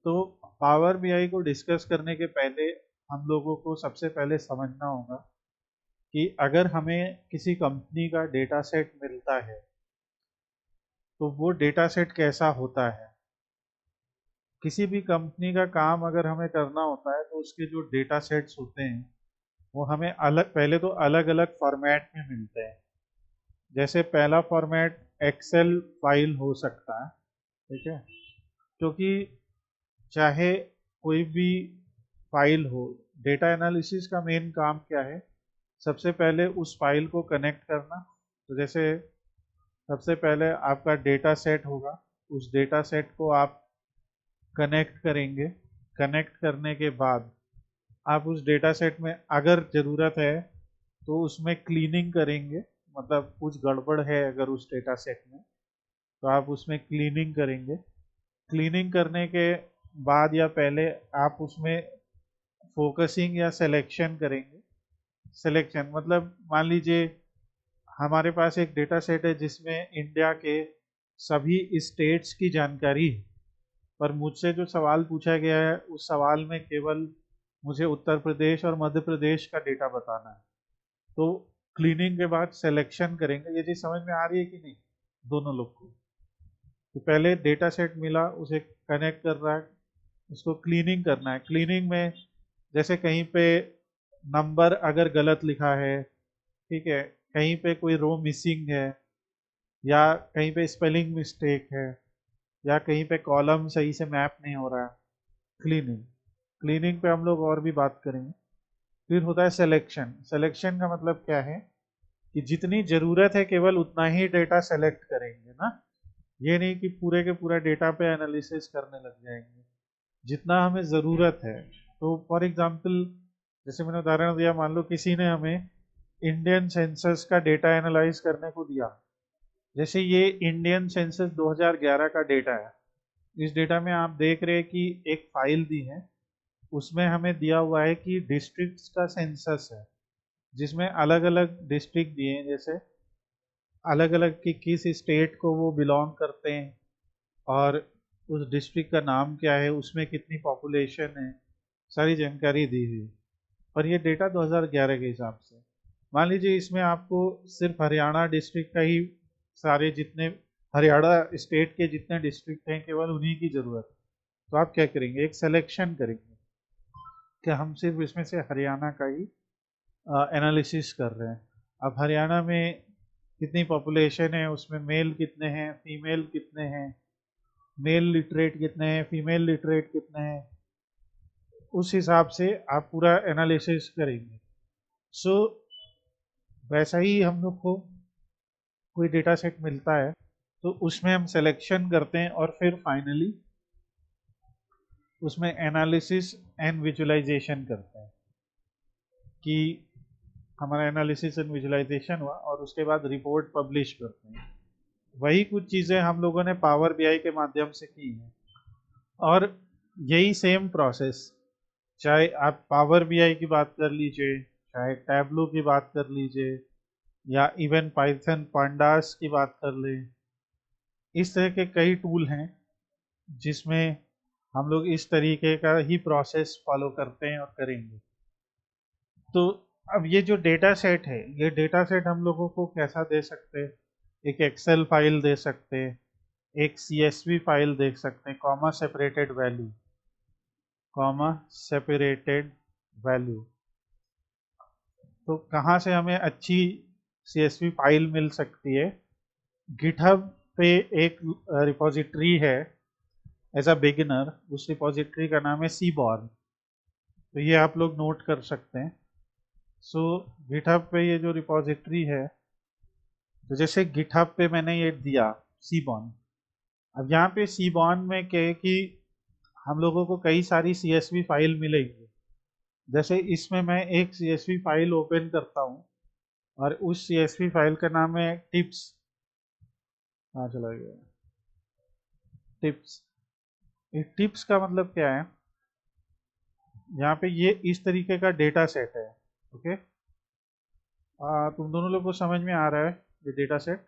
तो power BI को discuss करने के पहले हम लोगों को सबसे पहले समझना होगा कि अगर हमें किसी कंपनी का डेटा सेट मिलता है तो वो डेटा सेट कैसा होता है। किसी भी कंपनी का काम अगर हमें करना होता है तो उसके जो डेटा सेट्स होते हैं वो हमें अलग, पहले तो अलग अलग फॉर्मेट में मिलते हैं। जैसे पहला फॉर्मेट एक्सेल फाइल हो सकता है, ठीक है, क्योंकि चाहे कोई भी फाइल हो, डेटा एनालिसिस का मेन काम क्या है, सबसे पहले उस फाइल को कनेक्ट करना। तो जैसे सबसे पहले आपका डेटा सेट होगा, उस डेटा सेट को आप कनेक्ट करेंगे। कनेक्ट करने के बाद आप उस डेटा सेट में अगर ज़रूरत है तो उसमें क्लीनिंग करेंगे, मतलब कुछ गड़बड़ है अगर उस डेटा सेट में तो आप उसमें क्लीनिंग करेंगे। क्लीनिंग करने के बाद या पहले आप उसमें फोकसिंग या सिलेक्शन करेंगे। सिलेक्शन मतलब मान लीजिए हमारे पास एक डेटा सेट है जिसमें इंडिया के सभी स्टेट्स की जानकारी है, पर मुझसे जो सवाल पूछा गया है उस सवाल में केवल मुझे उत्तर प्रदेश और मध्य प्रदेश का डेटा बताना है। तो क्लीनिंग के बाद सिलेक्शन करेंगे। ये चीज़ समझ में आ रही है कि नहीं दोनों लोग को? तो पहले डेटा सेट मिला, उसे कनेक्ट कर रहा है, उसको क्लीनिंग करना है। क्लीनिंग में जैसे कहीं पे नंबर अगर गलत लिखा है, ठीक है, कहीं पे कोई रो मिसिंग है, या कहीं पे स्पेलिंग मिस्टेक है, या कहीं पे कॉलम सही से मैप नहीं हो रहा है। क्लीनिंग, क्लीनिंग पे हम लोग और भी बात करेंगे। फिर होता है सिलेक्शन। सिलेक्शन का मतलब क्या है कि जितनी ज़रूरत है केवल उतना ही डेटा सेलेक्ट करेंगे ना, ये नहीं कि पूरे के पूरा डेटा पे एनालिसिस करने लग जाएंगे। जितना हमें ज़रूरत है, तो फॉर एग्जांपल जैसे मैंने उदाहरण दिया, मान लो किसी ने हमें इंडियन सेंसस का डेटा एनालाइज करने को दिया। जैसे ये इंडियन सेंसस 2011 का डेटा है। इस डेटा में आप देख रहे हैं कि एक फाइल दी है, उसमें हमें दिया हुआ है कि डिस्ट्रिक्ट्स का सेंसस है, जिसमें अलग अलग डिस्ट्रिक्ट दिए हैं, जैसे अलग अलग की किस स्टेट को वो बिलोंग करते हैं, और उस डिस्ट्रिक्ट का नाम क्या है, उसमें कितनी पॉपुलेशन है, सारी जानकारी दी हुई है। और ये डेटा 2011 के हिसाब से। मान लीजिए इसमें आपको सिर्फ हरियाणा डिस्ट्रिक्ट का ही, सारे जितने हरियाणा स्टेट के जितने डिस्ट्रिक्ट हैं केवल उन्हीं की ज़रूरत है। तो आप क्या करेंगे, एक सिलेक्शन करेंगे कि हम सिर्फ इसमें से हरियाणा का ही एनालिसिस कर रहे हैं। अब हरियाणा में कितनी पॉपुलेशन है, उसमें मेल कितने हैं, फीमेल कितने हैं, मेल लिटरेट कितने हैं, फीमेल लिटरेट कितने हैं, उस हिसाब से आप पूरा एनालिसिस करेंगे। सो वैसा ही हम लोग को कोई डेटा सेट मिलता है तो उसमें हम सिलेक्शन करते हैं और फिर फाइनली उसमें एनालिसिस एंड विजुअलाइजेशन करते हैं कि हमारा एनालिसिस एंड विजुअलाइजेशन हुआ, और उसके बाद रिपोर्ट पब्लिश करते हैं। वही कुछ चीज़ें हम लोगों ने पावर बीआई के माध्यम से की हैं। और यही सेम प्रोसेस, चाहे आप पावर बीआई की बात कर लीजिए, चाहे टैबलो की बात कर लीजिए, या इवन पाइथन पांडास की बात कर लें, इस तरह के कई टूल हैं जिसमें हम लोग इस तरीके का ही प्रोसेस फॉलो करते हैं और करेंगे। तो अब ये जो डेटा सेट है, ये डेटा सेट हम लोगों को कैसा दे सकते हैं, एक एक्सेल फाइल दे सकते हैं, एक सीएसवी फाइल देख सकते हैं, comma separated value, comma separated value. तो कहाँ से हमें अच्छी सीएसवी फाइल मिल सकती है? गिटहब पे एक रिपोजिटरी है एज अ बिगिनर, उस रिपोजिटरी का नाम है सीबॉर्न। तो ये आप लोग नोट कर सकते हैं। सो गिटहब पे ये जो रिपोजिटरी है, तो जैसे गिटहब पे मैंने ये दिया सीबॉर्न। अब यहाँ पे सीबॉर्न में क्या है कि हम लोगों को कई सारी सीएसवी फाइल मिलेगी। जैसे इसमें मैं एक सीएसवी फाइल ओपन करता हूँ और उस सीएसवी फाइल का नाम है टिप्स। कहाँ चला गया? टिप्स। एक टिप्स का मतलब क्या है, यहाँ पे ये इस तरीके का डेटा सेट है। ओके, तुम दोनों लोग को समझ में आ रहा है ये data set?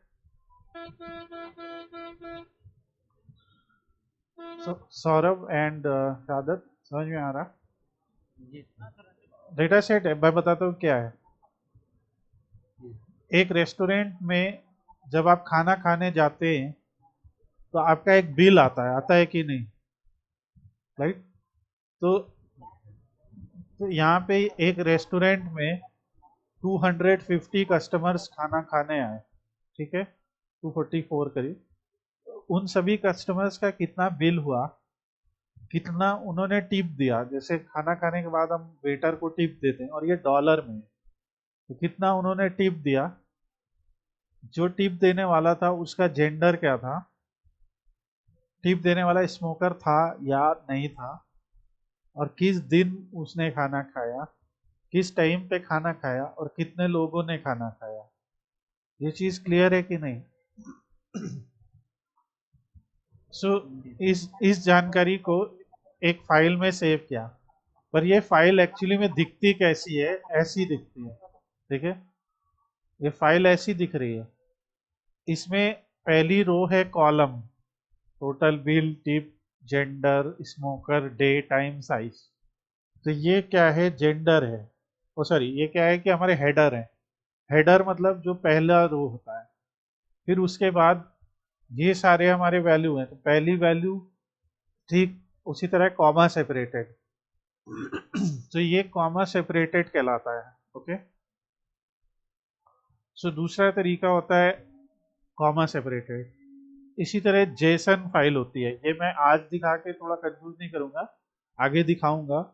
Saurabh and Shadat, समझ में आ रहा? डेटा सेट है, मैं बताता हूँ क्या है। एक रेस्टोरेंट में जब आप खाना खाने जाते हैं तो आपका एक बिल आता है कि नहीं, राइट? तो यहाँ पे एक रेस्टोरेंट में 250 कस्टमर्स खाना खाने आए, ठीक है, 244 करीब। उन सभी कस्टमर्स का कितना बिल हुआ, कितना उन्होंने टिप दिया, जैसे खाना खाने के बाद हम वेटर को टिप देते हैं और ये डॉलर में है, तो कितना उन्होंने टिप दिया, जो टिप देने वाला था उसका जेंडर क्या था, टिप देने वाला स्मोकर था या नहीं था, और किस दिन उसने खाना खाया, किस टाइम पे खाना खाया, और कितने लोगों ने खाना खाया। ये चीज क्लियर है कि नहीं? इस जानकारी को एक फाइल में सेव किया, पर ये फाइल एक्चुअली में दिखती कैसी है, ऐसी दिखती है, ठीक है? ये फाइल ऐसी दिख रही है। इसमें पहली रो है column, total bill, tip, gender, smoker, day, time, size. तो ये क्या है, जेंडर है, ओ सॉरी, ये क्या है कि हमारे हेडर है। हेडर मतलब जो पहला रो होता है, फिर उसके बाद ये सारे हमारे वैल्यू हैं, तो पहली वैल्यू ठीक उसी तरह कॉमा सेपरेटेड, तो ये कॉमा सेपरेटेड कहलाता है, ओके। सो दूसरा तरीका होता है कॉमा सेपरेटेड। इसी तरह जेसन फाइल होती है, ये मैं आज दिखा के थोड़ा कंफ्यूज नहीं करूंगा, आगे दिखाऊंगा।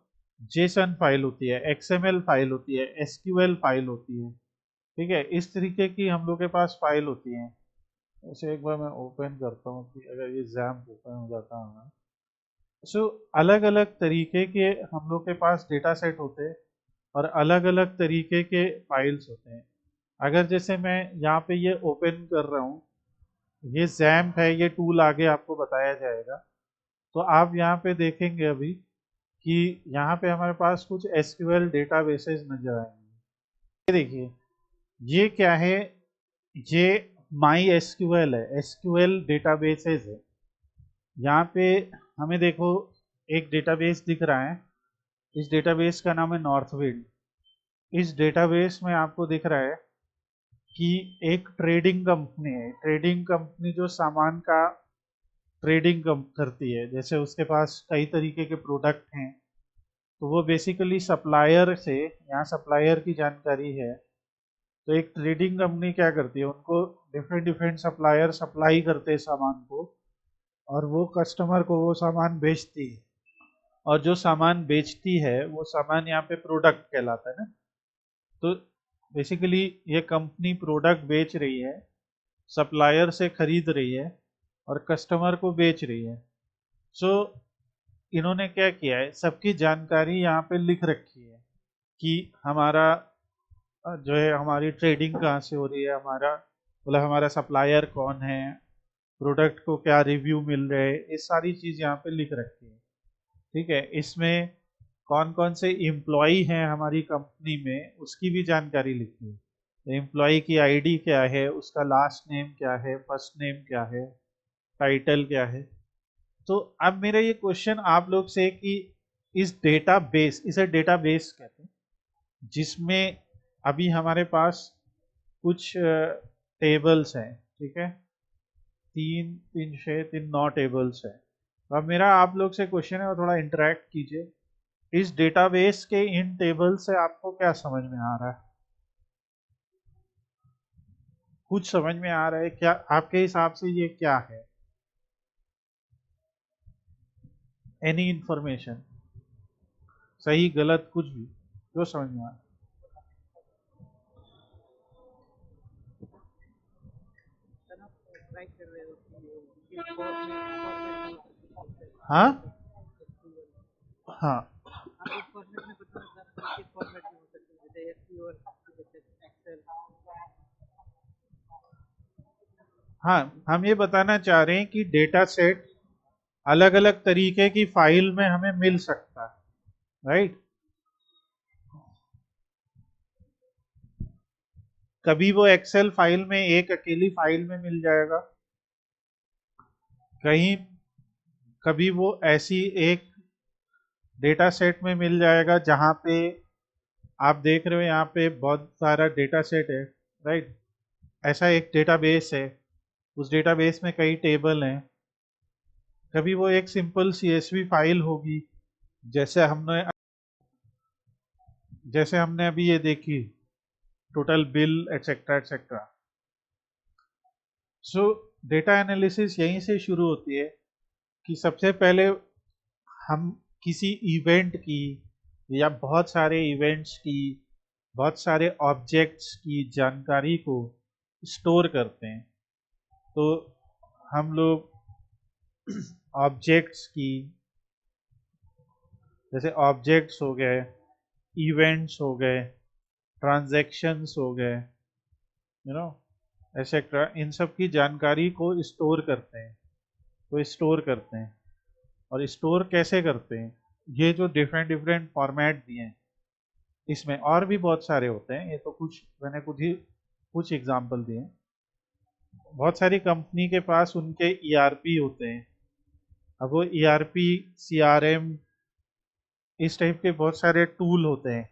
जेसन फाइल होती है, एक्सएमएल फाइल होती है, एसक्यूएल फाइल होती है, ठीक है? इस तरीके की हम लोग के पास फाइल होती हैं। ऐसे एक बार मैं ओपन करता हूँ कि अगर ये जैम्प ओपन हो जाता है। सो अलग अलग तरीके के हम लोग के पास डेटा सेट होते हैं और अलग अलग तरीके के फाइल्स होते हैं। अगर जैसे मैं यहाँ पे ये ओपन कर रहा हूँ, ये जैम्प है, ये टूल आगे आपको बताया जाएगा, तो आप यहाँ पे देखेंगे अभी कि यहाँ पे हमारे पास कुछ एसक्यूएल डेटाबेसेस नजर आएंगे। ये देखिए, ये क्या है, ये माई एसक्यूएल है, एसक्यूएल डेटाबेसेस है। यहाँ पे हमें देखो एक डेटाबेस दिख रहा है, इस डेटाबेस का नाम है नॉर्थविंड। इस डेटाबेस में आपको दिख रहा है कि एक ट्रेडिंग कंपनी है, ट्रेडिंग कंपनी जो सामान का ट्रेडिंग करती है, जैसे उसके पास कई तरीके के प्रोडक्ट हैं, तो वो बेसिकली सप्लायर से, यहाँ सप्लायर की जानकारी है, तो एक ट्रेडिंग कंपनी क्या करती है, उनको डिफरेंट डिफरेंट सप्लायर सप्लाई करते हैं सामान को, और वो कस्टमर को वो सामान बेचती है, और जो सामान बेचती है वो सामान यहाँ पे प्रोडक्ट कहलाता है ना। तो बेसिकली ये कंपनी प्रोडक्ट बेच रही है, सप्लायर से खरीद रही है और कस्टमर को बेच रही है। सो इन्होंने क्या किया है, सबकी जानकारी यहाँ पे लिख रखी है कि हमारा जो है, हमारी ट्रेडिंग कहाँ से हो रही है, हमारा मतलब हमारा सप्लायर कौन है, प्रोडक्ट को क्या रिव्यू मिल रहे हैं, ये सारी चीज़ यहाँ पे लिख रखी है, ठीक है? इसमें कौन कौन से एम्प्लॉय हैं हमारी कंपनी में, उसकी भी जानकारी लिखी है। एम्प्लॉय की आईडी क्या है, उसका लास्ट नेम क्या है, फर्स्ट नेम क्या है, टाइटल क्या है। तो अब मेरा ये क्वेश्चन आप लोग से कि इस डेटाबेस, इसे डेटाबेस कहते हैं, जिसमें अभी हमारे पास कुछ टेबल्स हैं, ठीक है, तीन तीन छः तीन नौ टेबल्स हैं। तो अब मेरा आप लोग से क्वेश्चन है, और थोड़ा इंटरेक्ट कीजिए। इस डेटाबेस के इन टेबल से आपको क्या समझ में आ रहा है? कुछ समझ में आ रहा है क्या आपके हिसाब से? ये क्या है? एनी इंफॉर्मेशन, सही गलत कुछ भी जो समझ में आ रहा है। हाँ हाँ हाँ, हम ये बताना चाह रहे हैं कि डेटा सेट अलग अलग तरीके की फाइल में हमें मिल सकता है, राइट? कभी वो एक्सेल फाइल में, एक अकेली फाइल में मिल जाएगा, कहीं कभी वो ऐसी एक डेटा सेट में मिल जाएगा जहाँ पे आप देख रहे हो यहाँ पे बहुत सारा डेटा सेट है, राइट। ऐसा एक डेटाबेस है, उस डेटाबेस में कई टेबल हैं। कभी वो एक सिंपल CSV फाइल होगी, जैसे हमने अभी ये देखी, टोटल बिल एटसेट्रा एटसेट्रा। सो डेटा एनालिसिस यहीं से शुरू होती है कि सबसे पहले हम किसी इवेंट की या बहुत सारे इवेंट्स की, बहुत सारे ऑब्जेक्ट्स की जानकारी को स्टोर करते हैं। तो हम लोग ऑब्जेक्ट्स की, जैसे ऑब्जेक्ट्स हो गए, इवेंट्स हो गए, ट्रांजैक्शंस हो गए, एक्सेट्रा, इन सब की जानकारी को स्टोर करते हैं। तो स्टोर करते हैं, और स्टोर कैसे करते हैं, ये जो डिफरेंट डिफरेंट फॉर्मेट दिए हैं, इसमें और भी बहुत सारे होते हैं। ये तो मैंने कुछ एग्जांपल दिए हैं। बहुत सारी कंपनी के पास उनके ERP होते हैं। अब वो ERP, CRM, इस टाइप के बहुत सारे टूल होते हैं।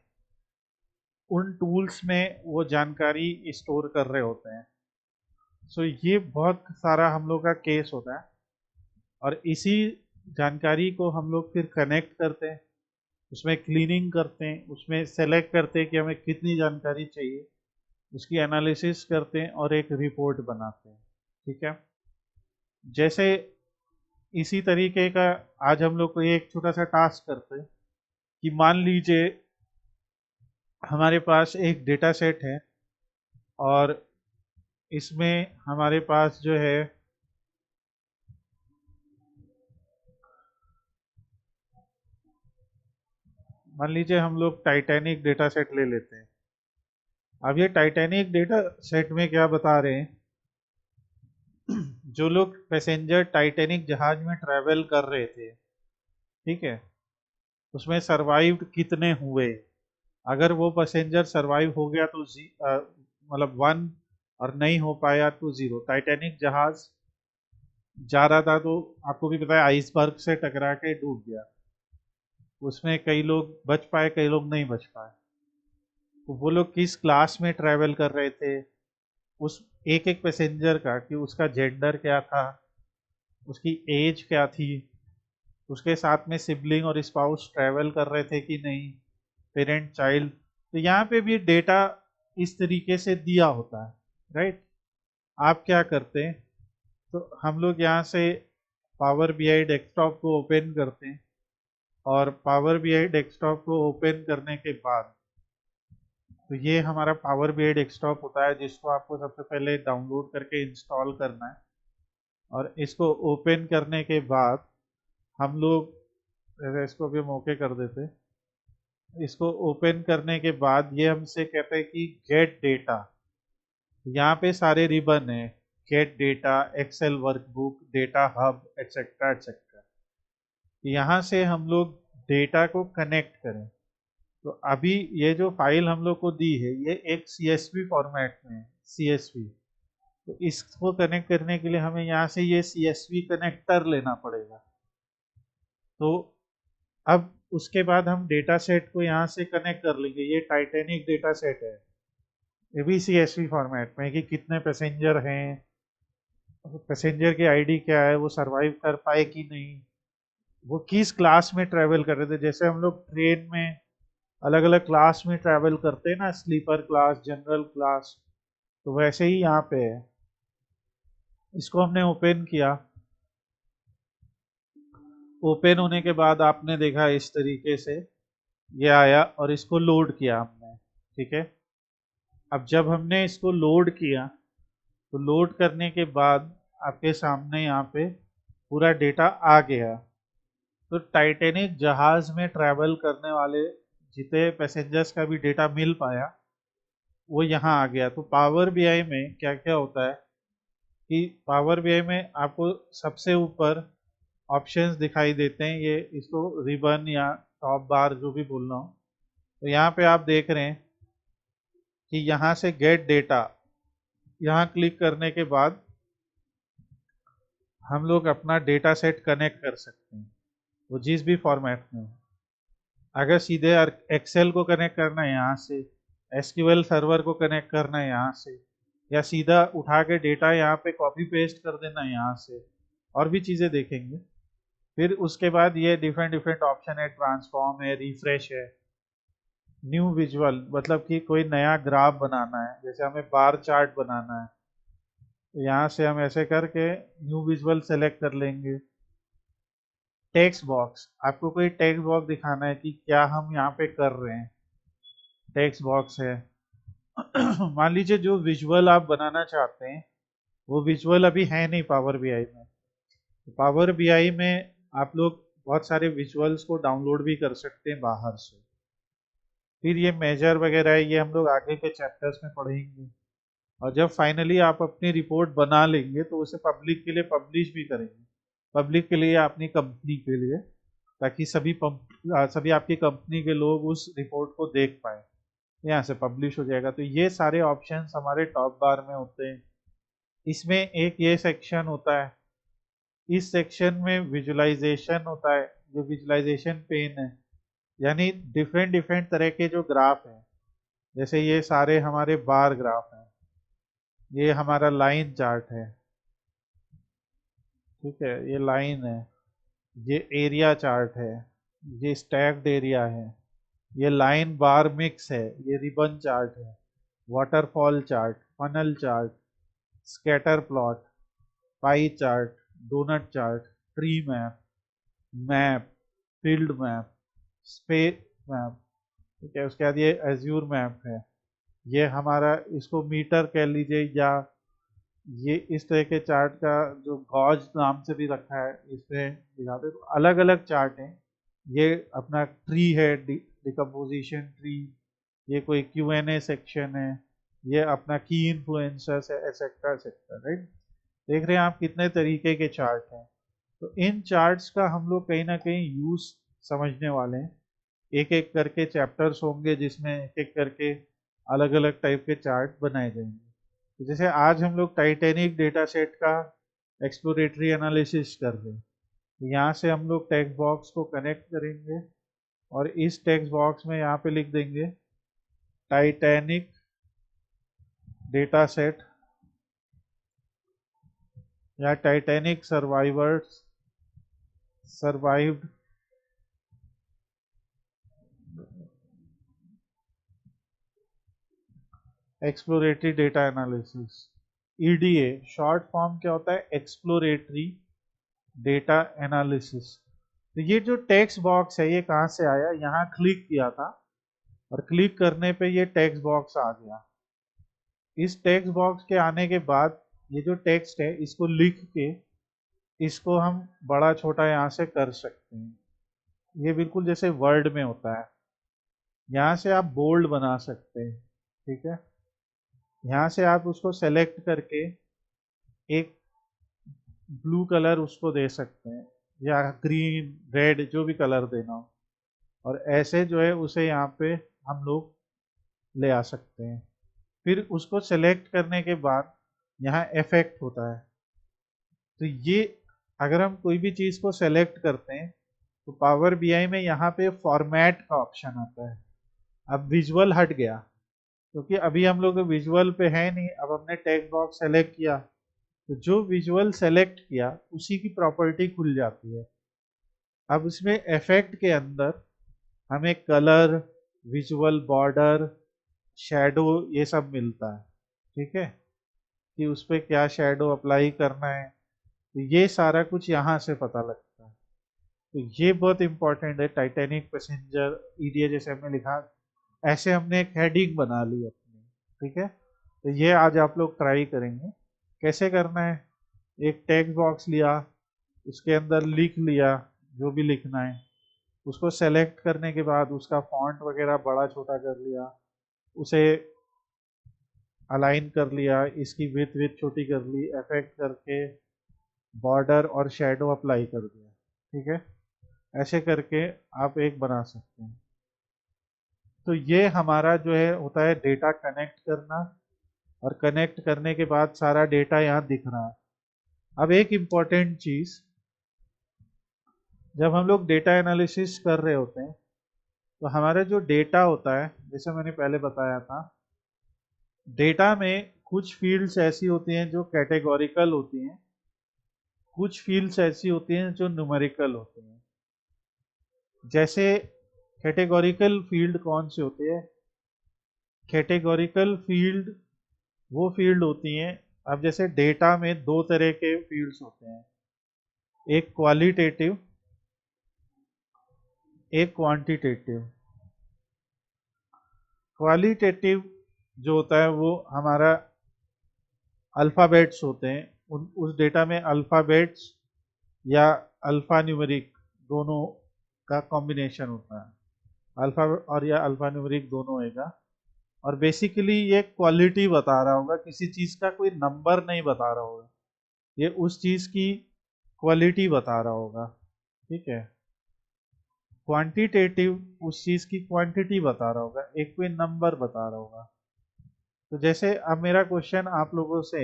उन टूल्स में वो जानकारी स्टोर कर रहे होते हैं। सो ये बहुत सारा हम लोग का केस होता है, और इसी जानकारी को हम लोग फिर कनेक्ट करते हैं, उसमें क्लीनिंग करते हैं, उसमें सेलेक्ट करते हैं कि हमें कितनी जानकारी चाहिए, उसकी एनालिसिस करते हैं और एक रिपोर्ट बनाते हैं। ठीक है। जैसे इसी तरीके का आज हम लोग को एक छोटा सा टास्क करते हैं कि मान लीजिए हमारे पास एक डेटा सेट है, और इसमें हमारे पास जो है मान लीजिए हम लोग टाइटैनिक डेटा सेट ले लेते हैं। अब ये टाइटैनिक डेटा सेट में क्या बता रहे हैं, जो लोग पैसेंजर टाइटैनिक जहाज में ट्रैवल कर रहे थे, ठीक है, उसमें सरवाइव्ड कितने हुए। अगर वो पैसेंजर सरवाइव हो गया तो मतलब 1, और नहीं हो पाया तो 0। टाइटैनिक जहाज जा रहा था, तो आपको भी पता है आइसबर्ग से टकरा के डूब गया। उसमें कई लोग बच पाए, कई लोग नहीं बच पाए। तो वो लोग किस क्लास में ट्रैवल कर रहे थे, उस एक एक पैसेंजर का, कि उसका जेंडर क्या था, उसकी एज क्या थी, उसके साथ में सिबलिंग और स्पाउस ट्रैवल कर रहे थे कि नहीं, पेरेंट चाइल्ड। तो यहाँ पे भी डेटा इस तरीके से दिया होता है, राइट। आप क्या करते हैं, तो हम लोग यहाँ से पावर BI डेस्कटॉप को ओपन करते हैं, और पावर BI डेस्कटॉप को ओपन करने के बाद, तो ये हमारा पावर BI डेस्कटॉप होता है, जिसको आपको सबसे पहले डाउनलोड करके इंस्टॉल करना है। और इसको ओपन करने के बाद हम लोग, जैसे इसको भी मौके कर देते हैं, इसको ओपन करने के बाद ये हमसे कहते हैं कि गेट डेटा। यहाँ पे सारे रिबन है, get data, excel workbook, data hub, etcetera etcetera. यहाँ से हम लोग डेटा को कनेक्ट करें। तो अभी ये जो फाइल हम लोग को दी है, ये एक CSV फॉर्मेट में है, CSV। तो इसको कनेक्ट करने के लिए हमें यहाँ से ये CSV कनेक्टर लेना पड़ेगा। तो अब उसके बाद हम डेटा सेट को यहाँ से कनेक्ट कर लेंगे। ये टाइटैनिक डेटा सेट है, ये भी CSV फॉर्मेट में, कि कितने पैसेंजर हैं, पैसेंजर की ID क्या है, वो सरवाइव कर पाए कि नहीं, वो किस क्लास में ट्रैवल कर रहे थे। जैसे हम लोग ट्रेन में अलग अलग क्लास में ट्रैवल करते हैं ना, स्लीपर क्लास, जनरल क्लास, तो वैसे ही यहाँ पे है। इसको हमने ओपन किया, ओपन होने के बाद आपने देखा इस तरीके से ये आया, और इसको लोड किया हमने, ठीक है। अब जब हमने इसको लोड किया, तो लोड करने के बाद आपके सामने यहाँ पे पूरा डेटा आ गया। तो टाइटैनिक जहाज में ट्रैवल करने वाले जितने पैसेंजर्स का भी डेटा मिल पाया, वो यहाँ आ गया। तो पावर BI में क्या क्या होता है कि पावर BI में आपको सबसे ऊपर ऑप्शंस दिखाई देते हैं, ये इसको रिबन या टॉप बार जो भी बोलना हो। तो यहाँ पे आप देख रहे हैं कि यहाँ से गेट डेटा, यहाँ क्लिक करने के बाद हम लोग अपना डेटा सेट कनेक्ट कर सकते हैं, वो जिस भी फॉर्मेट में हो। अगर सीधे एक्सेल को कनेक्ट करना है यहाँ से, एसक्यूएल सर्वर को कनेक्ट करना है यहाँ से, या सीधा उठा के डेटा यहाँ पे कॉपी पेस्ट कर देना है यहाँ से, और भी चीज़ें देखेंगे। फिर उसके बाद ये डिफरेंट डिफरेंट ऑप्शन है, ट्रांसफॉर्म है, रिफ्रेश है, न्यू विजुअल, मतलब कि कोई नया ग्राफ बनाना है, जैसे हमें बार चार्ट बनाना है, तो यहाँ से हम ऐसे करके न्यू विजुअल सेलेक्ट कर लेंगे। टेक्स्ट बॉक्स, आपको कोई टेक्स्ट बॉक्स दिखाना है कि क्या हम यहाँ पे कर रहे हैं, टेक्स्ट बॉक्स है। मान लीजिए जो विजुअल आप बनाना चाहते हैं वो विजुअल अभी है नहीं पावर बीआई में। पावर बीआई में आप लोग बहुत सारे विजुअल्स को डाउनलोड भी कर सकते हैं बाहर से। फिर ये मेजर वगैरह है, ये हम लोग आगे के चैप्टर्स में पढ़ेंगे। और जब फाइनली आप अपनी रिपोर्ट बना लेंगे तो उसे पब्लिक के लिए पब्लिश भी करेंगे, पब्लिक के लिए या अपनी कंपनी के लिए, ताकि सभी आपकी कंपनी के लोग उस रिपोर्ट को देख पाए। यहाँ से पब्लिश हो जाएगा। तो ये सारे ऑप्शंस हमारे टॉप बार में होते हैं। इसमें एक ये सेक्शन होता है, इस सेक्शन में विजुअलाइजेशन होता है, जो विजुअलाइजेशन पेन है, यानी डिफरेंट डिफरेंट तरह के जो ग्राफ हैं, जैसे ये सारे हमारे बार ग्राफ हैं, ये हमारा लाइन चार्ट है, ठीक है, ये लाइन है, ये एरिया चार्ट है, ये स्टैक्ड एरिया है, ये लाइन बार मिक्स है, ये रिबन चार्ट है, waterfall chart, funnel chart, scatter plot, pie chart, donut chart, tree map, map, field map, space map, ठीक है। उसके बाद ये एज्यूर मैप है, ये हमारा, इसको मीटर कह लीजिए, या ये इस तरह के चार्ट का जो गॉज नाम से भी रखा है, इसमें दिखाते तो अलग अलग चार्ट हैं। ये अपना ट्री है, डिकम्पोजिशन ट्री, ये कोई Q&A सेक्शन है, ये अपना की इन्फ्लुएंसर्स है, एसेट्रा एसेट्रा, राइट। देख रहे हैं आप कितने तरीके के चार्ट हैं। तो इन चार्ट्स का हम लोग कहीं ना कहीं यूज समझने वाले हैं। एक एक करके चैप्टर्स होंगे जिसमें एक एक करके अलग अलग टाइप के चार्ट बनाए जाएंगे। तो जैसे आज हम लोग टाइटैनिक डेटा सेट का एक्सप्लोरेटरी एनालिसिस कर रहे हैं, तो यहाँ से हम लोग टेक्स्ट बॉक्स को कनेक्ट करेंगे और इस टेक्स्ट बॉक्स में यहाँ पे लिख देंगे टाइटैनिक डेटा सेट या Titanic survived exploratory data analysis, EDA short form क्या होता है, एक्सप्लोरेटरी डेटा एनालिसिस। तो ये जो टेक्स्ट बॉक्स है ये कहाँ से आया, यहाँ क्लिक किया था और क्लिक करने पे ये टेक्स्ट बॉक्स आ गया। इस टेक्स्ट बॉक्स के आने के बाद ये जो टेक्स्ट है इसको लिख के इसको हम बड़ा छोटा यहाँ से कर सकते हैं। ये बिल्कुल जैसे वर्ड में होता है, यहाँ से आप बोल्ड बना सकते हैं, ठीक है। यहाँ से आप उसको सेलेक्ट करके एक ब्लू कलर उसको दे सकते हैं, या ग्रीन रेड जो भी कलर देना हो, और ऐसे जो है उसे यहाँ पे हम लोग ले आ सकते हैं। फिर उसको सेलेक्ट करने के बाद यहाँ इफेक्ट होता है। तो ये अगर हम कोई भी चीज़ को सेलेक्ट करते हैं तो पावर बीआई में यहाँ पे फॉर्मेट का ऑप्शन आता है। अब विजुअल हट गया क्योंकि अभी हम लोग विजुअल पे है नहीं, अब हमने टेक्स्ट बॉक्स सेलेक्ट किया, तो जो विजुअल सेलेक्ट किया उसी की प्रॉपर्टी खुल जाती है। अब उसमें इफेक्ट के अंदर हमें कलर, विजुअल बॉर्डर, शैडो ये सब मिलता है, ठीक है, कि उस पर क्या शैडो अप्लाई करना है, तो ये सारा कुछ यहाँ से पता लगता है। तो ये बहुत इंपॉर्टेंट है। टाइटैनिक पैसेंजर ईडीए जैसे हमने लिखा, ऐसे हमने एक हेडिंग बना ली अपनी, ठीक है। तो ये आज आप लोग ट्राई करेंगे कैसे करना है। एक टेक्स्ट बॉक्स लिया, उसके अंदर लिख लिया जो भी लिखना है, उसको सेलेक्ट करने के बाद उसका फॉन्ट वगैरह बड़ा छोटा कर लिया, उसे अलाइन कर लिया, इसकी विड्थ छोटी कर ली, इफेक्ट करके बॉर्डर और शेडो अप्लाई कर दिया, ठीक है। ऐसे करके आप एक बना सकते हैं। तो ये हमारा जो है होता है डेटा कनेक्ट करना, और कनेक्ट करने के बाद सारा डेटा यहाँ दिख रहा है। अब एक इम्पॉर्टेंट चीज, जब हम लोग डेटा एनालिसिस कर रहे होते हैं तो हमारा जो डेटा होता है, जैसे मैंने पहले बताया था, डेटा में कुछ फील्ड्स ऐसी होती हैं जो कैटेगोरिकल होती हैं, कुछ फील्ड्स ऐसी होती हैं जो न्यूमेरिकल होती हैं। जैसे कैटेगोरिकल फील्ड कौन सी होती है? कैटेगोरिकल फील्ड वो फील्ड होती हैं, अब जैसे डेटा में दो तरह के फील्ड्स होते हैं, एक क्वालिटेटिव, एक क्वांटिटेटिव। क्वालिटेटिव जो होता है वो हमारा अल्फ़ाबेट्स होते हैं, उस डेटा में अल्फ़ाबेट्स या अल्फ़ा न्यूमेरिक दोनों का कॉम्बिनेशन होता है, अल्फ़ा और या अल्फ़ा न्यूमेरिक दोनों होएगा। और बेसिकली ये क्वालिटी बता रहा होगा, किसी चीज़ का कोई नंबर नहीं बता रहा होगा, ये उस चीज़ की क्वालिटी बता रहा होगा, ठीक है। क्वांटिटेटिव उस चीज़ की क्वांटिटी बता रहा होगा, एक कोई नंबर बता रहा होगा। तो जैसे अब मेरा क्वेश्चन आप लोगों से,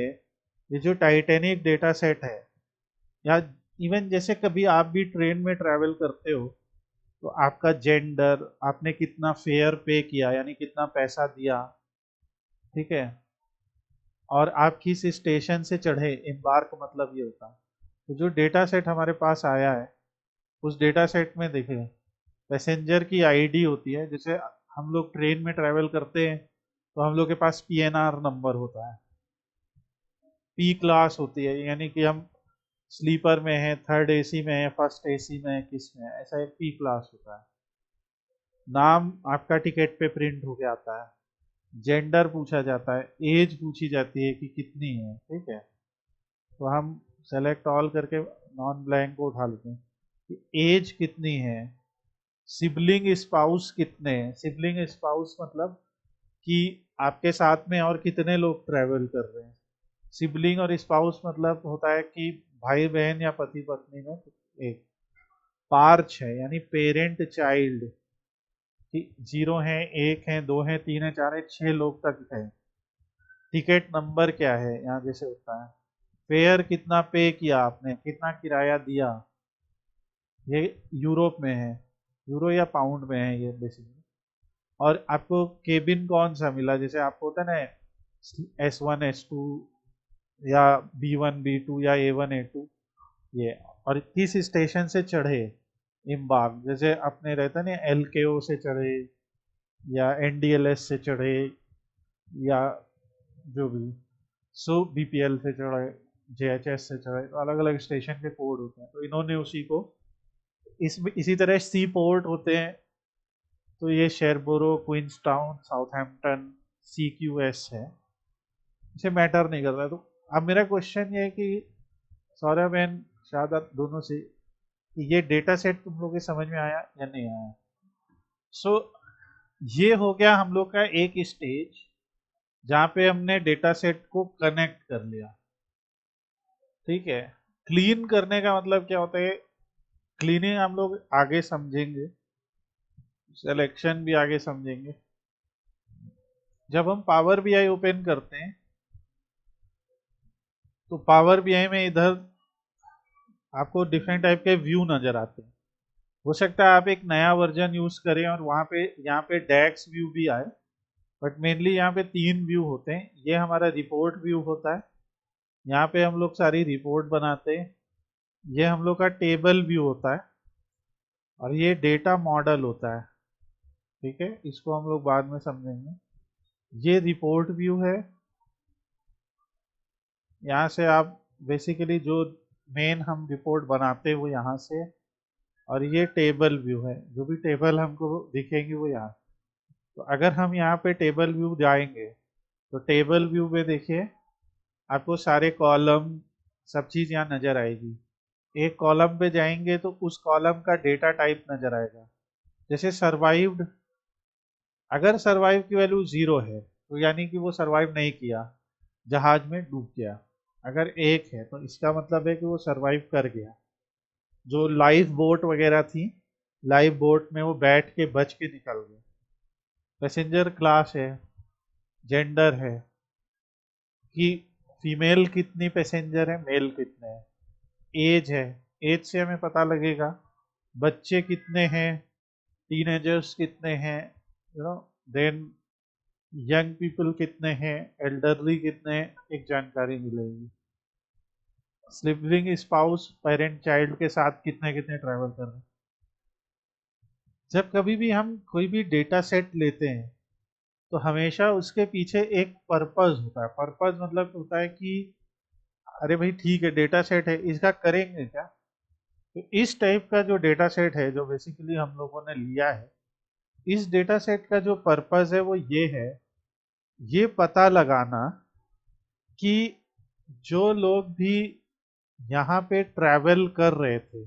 ये जो टाइटैनिक डेटा सेट है, या इवन जैसे कभी आप भी ट्रेन में ट्रैवल करते हो तो आपका जेंडर, आपने कितना फेयर पे किया यानी कितना पैसा दिया, ठीक है, और आप किस स्टेशन से चढ़े, एम्बार्क मतलब ये होता है। तो जो डेटा सेट हमारे पास आया है, उस डेटा सेट में देखिए पैसेंजर की आईडी होती है, जैसे हम लोग ट्रेन में ट्रैवल करते हैं तो हम लोग के पास पीएनआर नंबर होता है, पी क्लास होती है, यानी कि हम स्लीपर में है, थर्ड एसी में है, फर्स्ट एसी में है, किस में है, ऐसा एक पी क्लास होता है। नाम आपका टिकट पे प्रिंट होके आता है, जेंडर पूछा जाता है, एज पूछी जाती है कि कितनी है, ठीक है। तो हम सेलेक्ट ऑल करके नॉन ब्लैंक को उठा लेते हैं कि एज कितनी है, सिबलिंग स्पाउस कितने हैं। सिबलिंग स्पाउस मतलब कि आपके साथ में और कितने लोग ट्रैवल कर रहे हैं। सिबलिंग और स्पाउस मतलब होता है कि भाई बहन या पति पत्नी में एक। पार्च है यानी पेरेंट चाइल्ड, कि 0 है, 1 है, 2 है, 3 है, 4 है, 6 लोग तक है। टिकट नंबर क्या है यहाँ जैसे होता है। फेयर कितना पे किया आपने, कितना किराया दिया, ये यूरोप में है, यूरो या पाउंड में है ये बेसिकली। और आपको केबिन कौन सा मिला, जैसे आपको होता है ना S1 S2 या B1 B2 या A1 A2 ये। और किस स्टेशन से चढ़े, इम्बाग, जैसे अपने रहता है ना LKO से चढ़े या NDLS से चढ़े या जो भी, सो BPL से चढ़े, JHS से चढ़े, तो अलग अलग स्टेशन के कोड होते हैं, तो इन्होंने उसी को इसी तरह सी पोर्ट होते हैं, तो ये शेरबोरो, क्वींसटाउन, साउथहैम्पटन, CQS है, इसे मैटर नहीं करता। तो अब मेरा क्वेश्चन ये है कि सौरभ एंड शाहादत दोनों से, कि ये डेटा सेट तुम लोग के समझ में आया या नहीं आया। सो ये हो गया हम लोग का एक स्टेज जहाँ पे हमने डेटा सेट को कनेक्ट कर लिया, ठीक है। क्लीन करने का मतलब क्या होता है, क्लीनिंग हम लोग आगे समझेंगे, सिलेक्शन भी आगे समझेंगे। जब हम पावर बीआई ओपन करते हैं तो पावर बीआई में इधर आपको डिफरेंट टाइप के व्यू नजर आते हैं। हो सकता है आप एक नया वर्जन यूज करें और वहाँ पे यहाँ पे डैक्स व्यू भी आए, बट मेनली यहाँ पे 3 व्यू होते हैं। ये हमारा रिपोर्ट व्यू होता है, यहाँ पे हम लोग सारी रिपोर्ट बनाते हैं। ये हम लोग का टेबल व्यू होता है, और ये डेटा मॉडल होता है, ठीक है, इसको हम लोग बाद में समझेंगे। ये रिपोर्ट व्यू है, यहाँ से आप बेसिकली जो मेन हम रिपोर्ट बनाते हैं वो यहाँ से। और ये टेबल व्यू है, जो भी टेबल हमको दिखेंगे वो यहाँ। तो अगर हम यहाँ पे टेबल व्यू जाएंगे तो टेबल व्यू में देखिए आपको सारे कॉलम, सब चीज़ यहाँ नज़र आएगी। एक कॉलम पे जाएंगे तो उस कॉलम का डेटा टाइप नज़र आएगा, जैसे सर्वाइव्ड, अगर सर्वाइव की वैल्यू 0 है तो यानी कि वो सर्वाइव नहीं किया, जहाज में डूब गया। अगर 1 है तो इसका मतलब है कि वो सर्वाइव कर गया। जो लाइफ बोट वगैरह थी, लाइफ बोट में वो बैठ के बच के निकल गए। पैसेंजर क्लास है, जेंडर है, कि फीमेल कितनी पैसेंजर है, मेल कितने हैं, एज है, एज से हमें पता लगेगा, बच्चे कितने हैं, टीनेजर्स कितने हैं, देन यंग पीपल कितने हैं, एल्डरली कितने हैं, एक जानकारी मिलेगी। सिबलिंग स्पाउस पेरेंट चाइल्ड के साथ कितने कितने ट्रैवल कर रहे हैं। जब कभी भी हम कोई भी डेटा सेट लेते हैं तो हमेशा उसके पीछे एक पर्पस होता है। पर्पस मतलब होता है कि अरे भाई ठीक है डेटा सेट है, इसका करेंगे क्या। तो इस टाइप का जो डेटा सेट है जो बेसिकली हम लोगों ने लिया है, इस डेटा सेट का जो पर्पस है वो ये है, ये पता लगाना कि जो लोग भी यहाँ पे ट्रैवल कर रहे थे,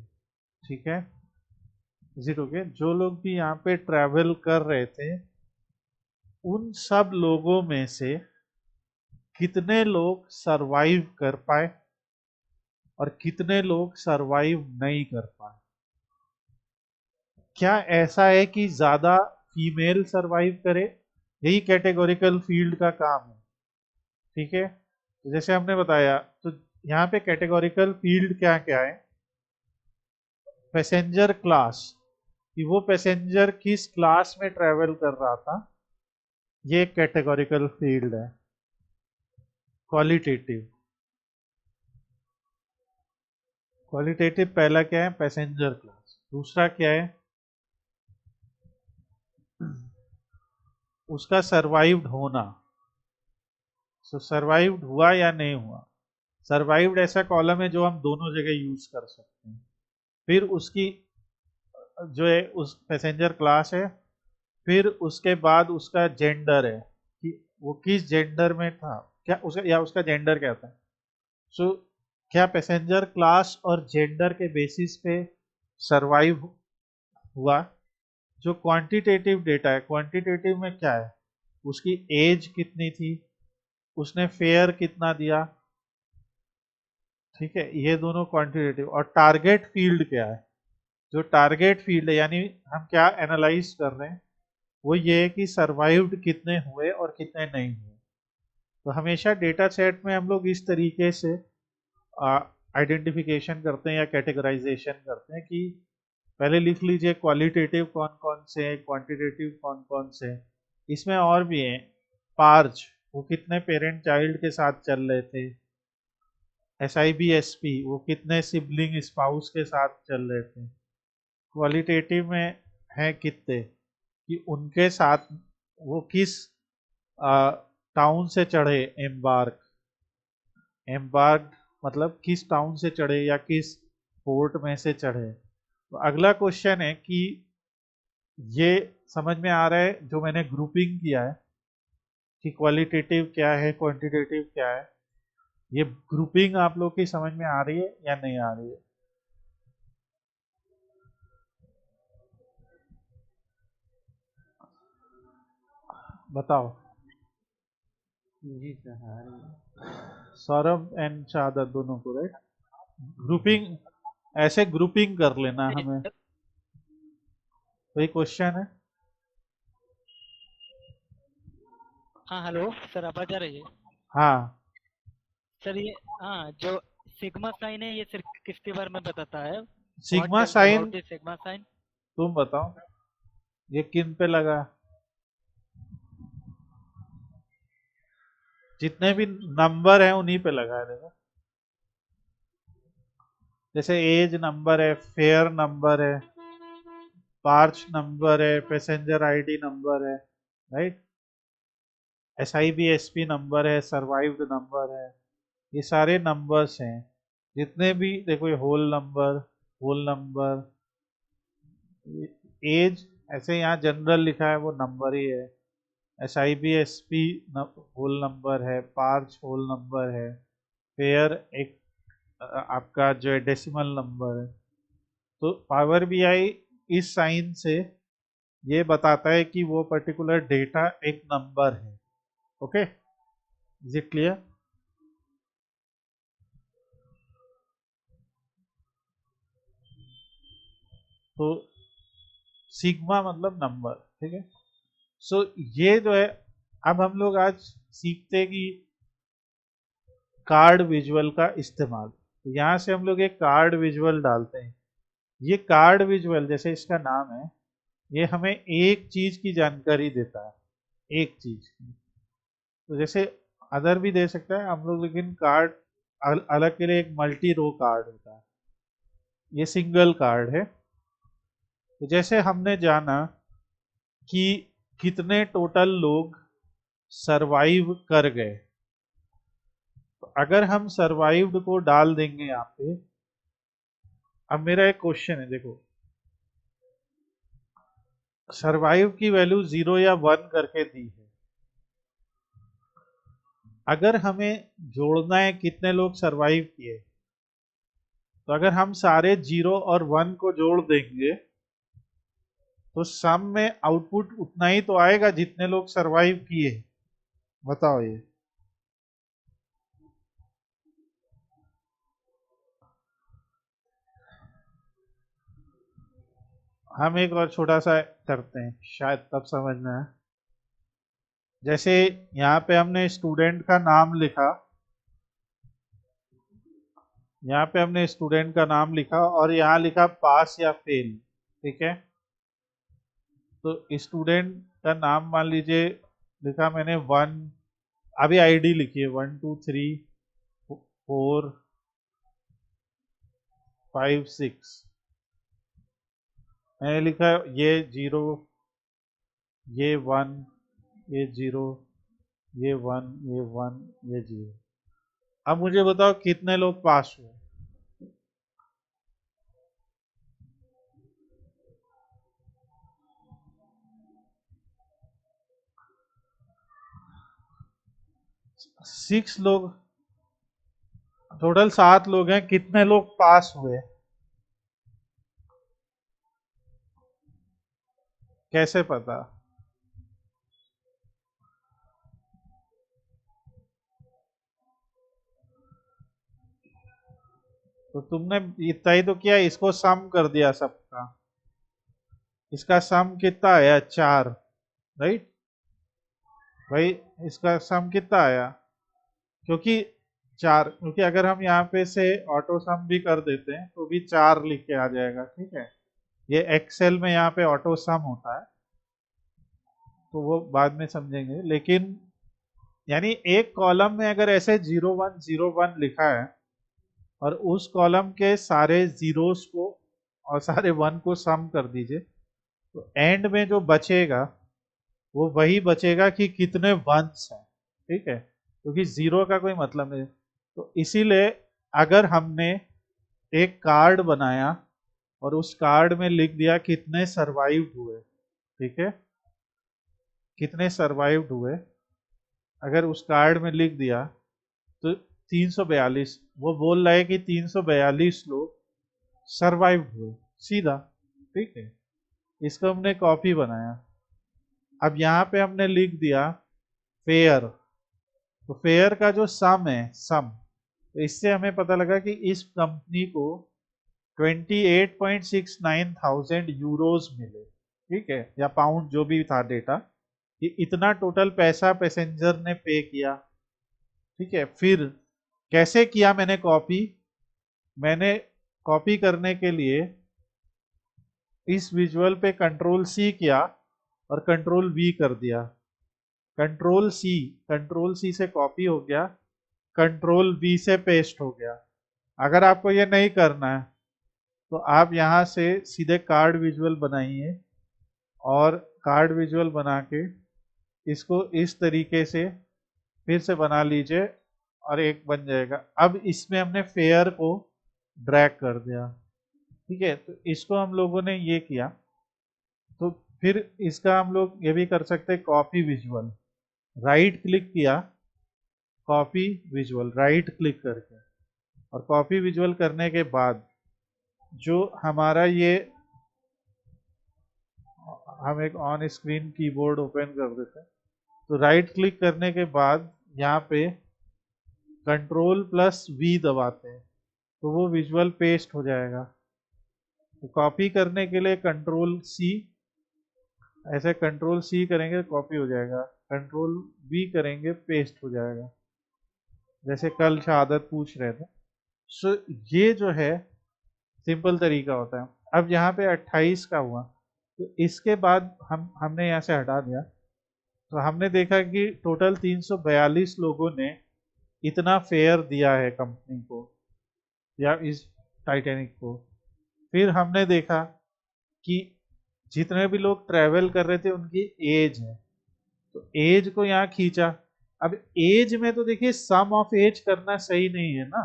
ठीक है, इज इट ओके, जो लोग भी यहाँ पे ट्रैवल कर रहे थे उन सब लोगों में से कितने लोग सरवाइव कर पाए और कितने लोग सरवाइव नहीं कर पाए। क्या ऐसा है कि ज्यादा फीमेल सरवाइव करे, यही कैटेगोरिकल फील्ड का काम है, ठीक है। तो जैसे हमने बताया, तो यहाँ पे कैटेगोरिकल फील्ड क्या क्या है, पैसेंजर क्लास, कि वो पैसेंजर किस क्लास में ट्रेवल कर रहा था, ये एक कैटेगोरिकल फील्ड है। क्वालिटेटिव, क्वालिटेटिव पहला क्या है, पैसेंजर क्लास। दूसरा क्या है, उसका सरवाइव्ड होना, सो सरवाइव्ड हुआ या नहीं हुआ। सरवाइव्ड ऐसा कॉलम है जो हम दोनों जगह यूज कर सकते हैं। फिर उसकी जो है उस पैसेंजर क्लास है, फिर उसके बाद उसका जेंडर है कि वो किस जेंडर में था, क्या उसका या उसका जेंडर क्या था। सो क्या पैसेंजर क्लास और जेंडर के बेसिस पे सरवाइव हुआ। जो क्वांटिटेटिव डेटा है, क्वांटिटेटिव में क्या है, उसकी एज कितनी थी, उसने फेयर कितना दिया, ठीक है, ये दोनों क्वांटिटेटिव। और टारगेट फील्ड क्या है, जो टारगेट फील्ड है यानी हम क्या एनालाइज कर रहे हैं, वो ये है कि सर्वाइव्ड कितने हुए और कितने नहीं हुए। तो हमेशा डेटा सेट में हम लोग इस तरीके से आइडेंटिफिकेशन करते हैं या कैटेगराइजेशन करते हैं कि पहले लिख लीजिए क्वालिटेटिव कौन कौन से हैं, क्वांटिटेटिव कौन कौन से हैं। इसमें और भी हैं, पार्च, वो कितने पेरेंट चाइल्ड के साथ चल रहे थे, SIBSP, वो कितने सिबलिंग स्पाउस के साथ चल रहे थे। क्वालिटेटिव में है कितने, कि उनके साथ वो किस टाउन से चढ़े, एम्बार्क, एम्बार्क मतलब किस टाउन से चढ़े या किस पोर्ट में से चढ़े। तो अगला क्वेश्चन है कि ये समझ में आ रहा है जो मैंने ग्रुपिंग किया है कि क्वालिटेटिव क्या है क्वांटिटेटिव क्या है, ये ग्रुपिंग आप लोग की समझ में आ रही है या नहीं आ रही है। बताओ। जी सर आ रही है। सौरभ एंड शाहादत दोनों को, राइट। ग्रुपिंग, ऐसे ग्रुपिंग कर लेना हमें, वही क्वेश्चन है। हाँ हेलो सर, आवाज आ रही है। हाँ, सर ये, हाँ जो सिग्मा साइन है ये सिर्फ किसके बारे में बताता है? What sigma tells sign, about the sigma sign? तुम बताओ ये किन पे लगा। जितने भी नंबर हैं उन्हीं पे लगा है, देखो। जैसे एज नंबर है, फेयर नंबर है, पार्च नंबर है, पैसेंजर आईडी नंबर है, राइट, SIBSP नंबर है, सर्वाइव्ड नंबर है, ये सारे नंबर्स हैं। जितने भी देखो, ये होल नंबर, एज ऐसे यहाँ जनरल लिखा है वो नंबर ही है, SIBSP होल नंबर है, पार्च होल नंबर है, फेयर एक आपका जो है डेसिमल नंबर है। तो पावर BI इस साइन से ये बताता है कि वो पर्टिकुलर डेटा एक नंबर है। Okay, is it clear. तो सिग्मा मतलब नंबर, ठीक है। सो ये जो है, अब हम लोग आज सीखते हैं कि कार्ड विजुअल का इस्तेमाल। तो यहाँ से हम लोग एक कार्ड विजुअल डालते हैं। ये कार्ड विजुअल जैसे इसका नाम है, ये हमें एक चीज की जानकारी देता है, एक चीज की। तो जैसे अदर भी दे सकता है हम लोग, लेकिन कार्ड अलग के लिए एक मल्टी रो कार्ड होता है, ये सिंगल कार्ड है। तो जैसे हमने जाना कि कितने टोटल लोग सरवाइव कर गए, तो अगर हम सरवाइव्ड को डाल देंगे यहाँ पे। अब मेरा एक क्वेश्चन है, देखो सरवाइव की वैल्यू 0 या 1 करके दी है। अगर हमें जोड़ना है कितने लोग सरवाइव किए, तो अगर हम सारे 0 और 1 को जोड़ देंगे तो सम में आउटपुट उतना ही तो आएगा जितने लोग सरवाइव किए। बताओ ये। हम एक और छोटा सा करते हैं, शायद तब समझ में आए। जैसे यहाँ पे हमने स्टूडेंट का नाम लिखा, यहाँ पे हमने स्टूडेंट का नाम लिखा और यहाँ लिखा पास या फेल, ठीक है। तो स्टूडेंट का नाम मान लीजिए लिखा मैंने 1, अभी आईडी लिखिए 1 2 3 4 5 6। मैंने लिखा ये 0, ये 1, ये 0, ये 1, ये 1, ये 0। अब मुझे बताओ कितने लोग पास हुए। सिक्स लोग, टोटल 7 लोग हैं, कितने लोग पास हुए कैसे पता? तो तुमने इतना ही तो किया, इसको सम कर दिया सबका। इसका सम कितना आया? 4, राइट भाई। इसका सम कितना आया? क्योंकि 4, क्योंकि अगर हम यहाँ पे से ऑटो सम भी कर देते हैं तो भी 4 लिख के आ जाएगा, ठीक है। ये एक्सेल में यहाँ पे ऑटो सम होता है, तो वो बाद में समझेंगे। लेकिन यानी एक कॉलम में अगर ऐसे 0101 लिखा है और उस कॉलम के सारे जीरोस को और सारे 1 को सम कर दीजिए, तो एंड में जो बचेगा वो वही बचेगा कि कितने वंस हैं, ठीक है। क्योंकि जीरो का कोई मतलब नहीं। तो इसीलिए अगर हमने एक कार्ड बनाया और उस कार्ड में लिख दिया कितने सरवाइव्ड हुए, ठीक है, कितने सरवाइव्ड हुए, अगर उस कार्ड में लिख दिया तो 342, वो बोल रहा है कि 342 लोग सरवाइव्ड हुए, सीधा, ठीक है। इसको हमने कॉपी बनाया। अब यहाँ पे हमने लिख दिया फेयर, तो फेयर का जो सम है, सम, तो इससे हमें पता लगा कि इस कंपनी को 28.69 थाउजेंड यूरोज मिले, ठीक है, या पाउंड जो भी था डेटा, कि इतना टोटल पैसा पैसेंजर ने पे किया, ठीक है। फिर कैसे किया मैंने कॉपी? मैंने कॉपी करने के लिए इस विजुअल पे कंट्रोल सी किया और कंट्रोल वी कर दिया। कंट्रोल सी से कॉपी हो गया, कंट्रोल वी से पेस्ट हो गया। अगर आपको ये नहीं करना है तो आप यहाँ से सीधे कार्ड विजुअल बनाइए और कार्ड विजुअल बना के इसको इस तरीके से फिर से बना लीजिए और एक बन जाएगा। अब इसमें हमने फेयर को ड्रैग कर दिया, ठीक है। तो इसको हम लोगों ने ये किया। तो फिर इसका हम लोग ये भी कर सकते हैं कॉपी विजुअल। राइट क्लिक किया, कॉपी विजुअल राइट क्लिक करके, और कॉपी विजुअल करने के बाद जो हमारा ये, हम एक ऑन स्क्रीन कीबोर्ड ओपन कर देते हैं। तो राइट क्लिक करने के बाद यहाँ पे कंट्रोल प्लस वी दबाते हैं तो वो विजुअल पेस्ट हो जाएगा। तो कॉपी करने के लिए कंट्रोल सी, ऐसे कंट्रोल सी करेंगे कॉपी हो जाएगा, कंट्रोल वी करेंगे पेस्ट हो जाएगा। जैसे कल शहादत पूछ रहे थे। सो ये जो है सिंपल तरीका होता है। अब यहाँ पे 28 का हुआ, तो इसके बाद हमने यहाँ से हटा दिया, तो हमने देखा कि टोटल 342 लोगों ने इतना फेयर दिया है कंपनी को या इस टाइटैनिक को। फिर हमने देखा कि जितने भी लोग ट्रैवल कर रहे थे उनकी एज है, तो एज को यहाँ खींचा। अब एज में तो देखिए सम ऑफ एज करना सही नहीं है ना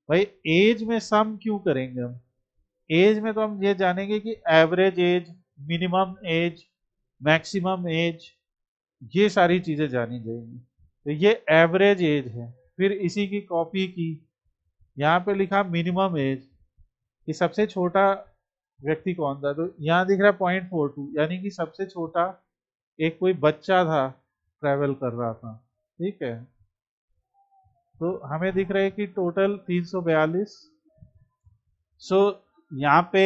भाई, एज में सम क्यों करेंगे हम? एज में तो हम ये जानेंगे कि average age, minimum age, maximum age, ये सारी चीजें जानी जाएंगी। तो ये एवरेज एज है। फिर इसी की कॉपी की, यहाँ पे लिखा मिनिमम एज कि सबसे छोटा व्यक्ति कौन था, तो यहाँ दिख रहा है 0.42, यानी कि सबसे छोटा एक कोई बच्चा था ट्रैवल कर रहा था। ठीक है, तो हमें दिख रहा है कि टोटल 342। सो यहाँ पे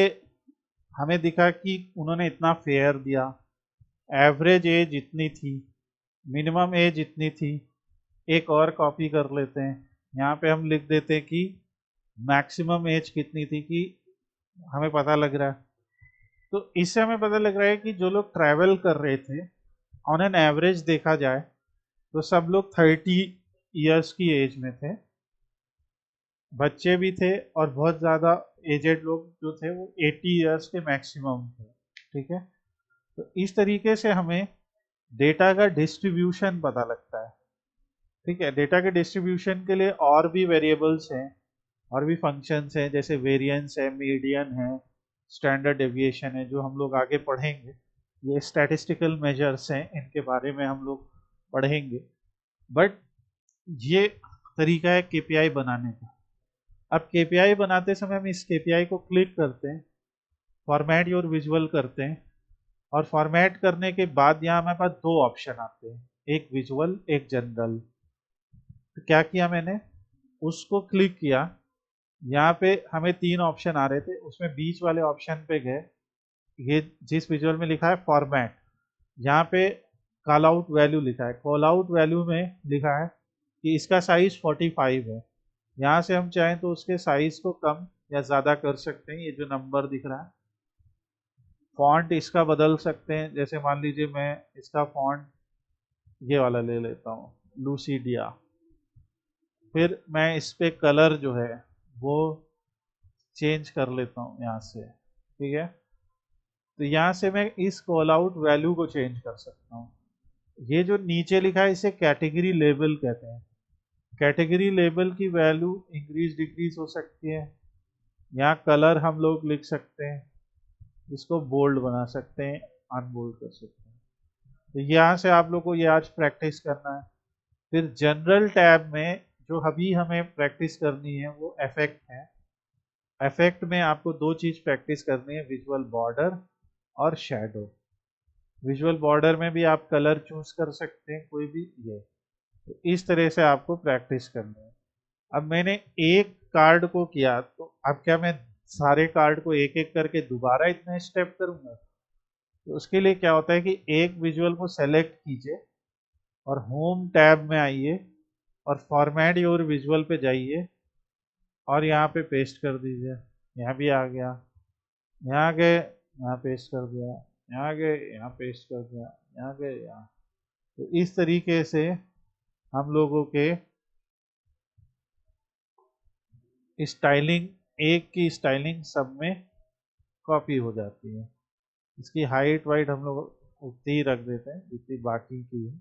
हमें दिखा कि उन्होंने इतना फेयर दिया, एवरेज एज इतनी थी, मिनिमम एज इतनी थी। एक और कॉपी कर लेते हैं, यहाँ पे हम लिख देते हैं कि मैक्सिमम एज कितनी थी, कि हमें पता लग रहा है। तो इससे हमें पता लग रहा है कि जो लोग ट्रैवल कर रहे थे ऑन एन एवरेज देखा जाए तो सब लोग 30 इयर्स की एज में थे, बच्चे भी थे, और बहुत ज़्यादा एजेड लोग जो थे वो 80 इयर्स के मैक्सिमम थे। ठीक है, तो इस तरीके से हमें डेटा का डिस्ट्रीब्यूशन पता लगता है। ठीक है, डेटा के डिस्ट्रीब्यूशन के लिए और भी वेरिएबल्स हैं, और भी फंक्शंस हैं, जैसे वेरिएंस है, मीडियन है, स्टैंडर्ड डेविएशन है, जो हम लोग आगे पढ़ेंगे। ये स्टैटिस्टिकल मेजर्स हैं, इनके बारे में हम लोग पढ़ेंगे। बट ये तरीका है केपीआई बनाने का। अब केपीआई बनाते समय हम इस केपीआई को क्लिक करते हैं, फॉर्मेट योर विजुअल करते हैं, और फॉर्मेट करने के बाद यहाँ हमारे पास दो ऑप्शन आते हैं, एक विजुअल, एक जनरल। तो क्या किया मैंने, उसको क्लिक किया। यहाँ पे हमें तीन ऑप्शन आ रहे थे, उसमें बीच वाले ऑप्शन पे गए। ये जिस विजुअल में लिखा है फॉर्मेट, यहाँ पे कॉल आउट वैल्यू लिखा है। कॉल आउट वैल्यू में लिखा है कि इसका साइज 45 है। यहाँ से हम चाहें तो उसके साइज को कम या ज़्यादा कर सकते हैं, ये जो नंबर दिख रहा है। फॉन्ट इसका बदल सकते हैं, जैसे मान लीजिए मैं इसका फॉन्ट ये वाला ले लेता हूँ, लूसीडिया। फिर मैं इस पे कलर जो है वो चेंज कर लेता हूँ यहाँ से। ठीक है, तो यहाँ से मैं इस कॉल आउट वैल्यू को चेंज कर सकता हूँ। ये जो नीचे लिखा है इसे कैटेगरी लेबल कहते हैं। कैटेगरी लेबल की वैल्यू इंक्रीज डिक्रीज हो सकती है। यहाँ कलर हम लोग लिख सकते हैं, इसको बोल्ड बना सकते हैं, अनबोल्ड कर सकते हैं। तो यहाँ से आप लोग को ये आज प्रैक्टिस करना है। फिर जनरल टैब में जो अभी हमें प्रैक्टिस करनी है वो इफेक्ट है। इफेक्ट में आपको दो चीज प्रैक्टिस करनी है, विजुअल बॉर्डर और शैडो। विजुअल बॉर्डर में भी आप कलर चूज कर सकते हैं कोई भी, ये तो इस तरह से आपको प्रैक्टिस करनी है। अब मैंने एक कार्ड को किया, तो अब क्या मैं सारे कार्ड को एक एक करके दोबारा इतने स्टेप करूंगा? तो उसके लिए क्या होता है कि एक विजुअल को सेलेक्ट कीजिए और होम टैब में आइए और फॉर्मेट योर विजुअल पे जाइए और यहाँ पे पेस्ट कर दीजिए। यहाँ भी आ गया, यहाँ गए, यहाँ पेस्ट कर दिया, यहाँ गए, यहाँ पेस्ट कर दिया, यहाँ गए, यहाँ। तो इस तरीके से हम लोगों के स्टाइलिंग, एक की स्टाइलिंग सब में कॉपी हो जाती है। इसकी हाइट वाइट हम लोग उतनी ही रख देते हैं जितनी बाकी की है।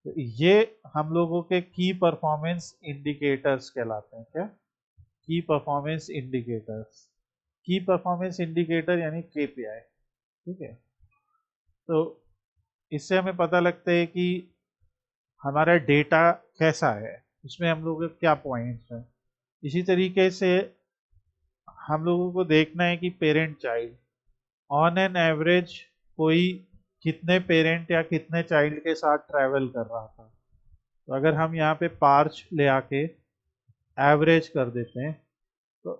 तो ये हम लोगों के की परफॉर्मेंस इंडिकेटर्स कहलाते हैं। क्या? की परफॉर्मेंस इंडिकेटर्स। की परफॉर्मेंस इंडिकेटर यानी केपीआई। ठीक है, तो इससे हमें पता लगता है कि हमारा डेटा कैसा है, उसमें हम लोगों के क्या पॉइंट्स हैं। इसी तरीके से हम लोगों को देखना है कि parent child on an average कोई कितने पेरेंट या कितने चाइल्ड के साथ ट्रैवल कर रहा था। तो अगर हम यहाँ पे पार्च ले आके एवरेज कर देते हैं तो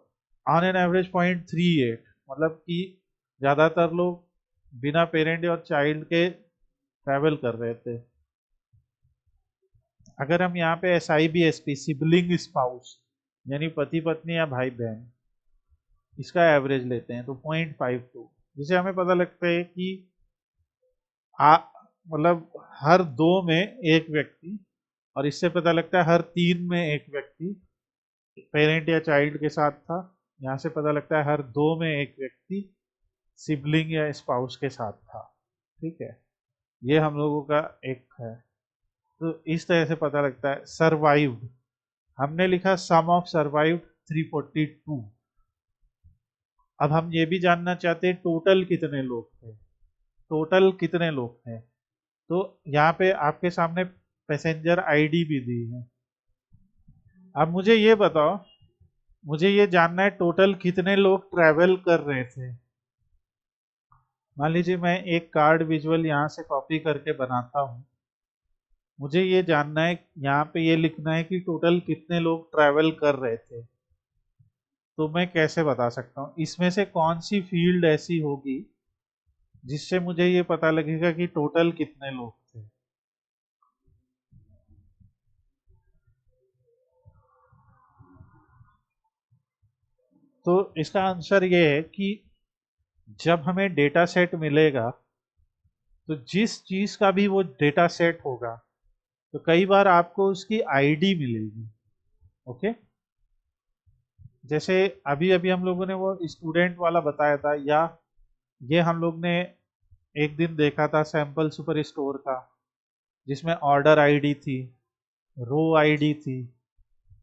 ऑन एन एवरेज 0.38, मतलब कि ज़्यादातर लोग बिना पेरेंट और चाइल्ड के ट्रैवल कर रहे थे। अगर हम यहाँ पे SIBSP सिबलिंग स्पाउस यानी पति पत्नी या भाई बहन, इसका एवरेज लेते हैं तो 0.52, जिसे हमें पता लगता है कि आ मतलब हर दो में एक व्यक्ति, और इससे पता लगता है हर तीन में एक व्यक्ति पेरेंट या चाइल्ड के साथ था। यहाँ से पता लगता है हर दो में एक व्यक्ति सिबलिंग या स्पाउस के साथ था। ठीक है, ये हम लोगों का एक है। तो इस तरह से पता लगता है। सर्वाइव्ड, हमने लिखा सम ऑफ सर्वाइव्ड 342। अब हम ये भी जानना चाहते हैं टोटल कितने लोग थे, टोटल कितने लोग थे। तो यहाँ पे आपके सामने पैसेंजर आईडी भी दी है। अब मुझे ये बताओ, मुझे ये जानना है टोटल कितने लोग ट्रैवल कर रहे थे। मान लीजिए मैं एक कार्ड विजुअल यहाँ से कॉपी करके बनाता हूँ। मुझे ये जानना है, यहाँ पे ये लिखना है कि टोटल कितने लोग ट्रैवल कर रहे थे। तो मैं कैसे बता सकता हूँ इसमें से कौन सी फील्ड ऐसी होगी जिससे मुझे ये पता लगेगा कि टोटल कितने लोग थे। तो इसका आंसर ये है कि जब हमें डेटा सेट मिलेगा तो जिस चीज का भी वो डेटा सेट होगा तो कई बार आपको उसकी आईडी मिलेगी। ओके, जैसे अभी अभी हम लोगों ने वो स्टूडेंट वाला बताया था, या ये हम लोग ने एक दिन देखा था सैंपल सुपर स्टोर का, जिसमें ऑर्डर आईडी थी, रो आईडी थी।